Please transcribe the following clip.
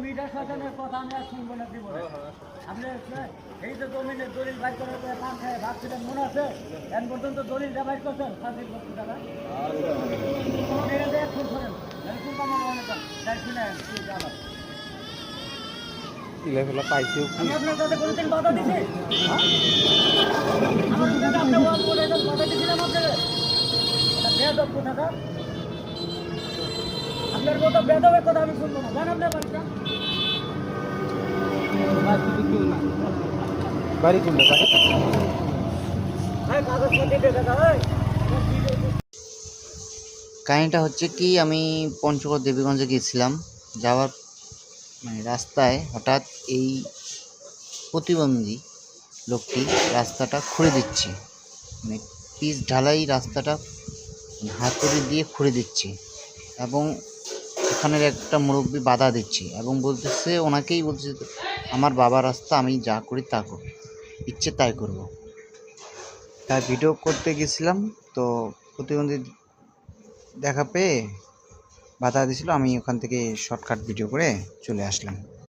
Media শাসনের কথা আমি আর শুনবো না দিব না। আপনি এই যে জমিনের দলিল বাইর করার পরে পান খায় ভাবছিলেন মনে আছে? এখন পর্যন্ত দলিলটা বাইর করছেন ফাঁসির করতে দাদা এখন শোনেন কোন কামে অনেক লেভেলা পাইছে আমি আপনার কাছে কোনোদিন বাধা দিছি? আমার কাছে আপনি ওয়াজ বলে বাধা দিয়েছিলাম আপনাকে? বেয়াদব কোথাকার, আপনার মতো বেদবের কথা আমি শুনবো না। জান আপনার বাড়িটা বাড়ি কোনটা কাগজপত্র দিয়ে দেখা হয়। কাহিনিটা হচ্ছে কি, আমি পঞ্চগড় দেবীগঞ্জে গিয়েছিলাম। যাওয়ার রাস্তায় হঠাৎ এই প্রতিবন্ধী লোকটি রাস্তাটা খুঁড়ে দিচ্ছে, পিচ ঢালাই রাস্তাটা হাতুড়ি দিয়ে খুঁড়ে দিচ্ছে এবং এখানের একটা মুরব্বী বাধা দিচ্ছে এবং বলতেছে, ওনাকেই বলছে আমার বাবার রাস্তা, আমি যা করি তা করব, ইচ্ছে তাই করব। তাই ভিডিও করতে গেছিলাম, তো প্রতিবন্ধী দেখা পেয়ে বাধা দিয়েছিল, আমি ওখান থেকে শর্টকাট ভিডিও করে চলে আসলাম।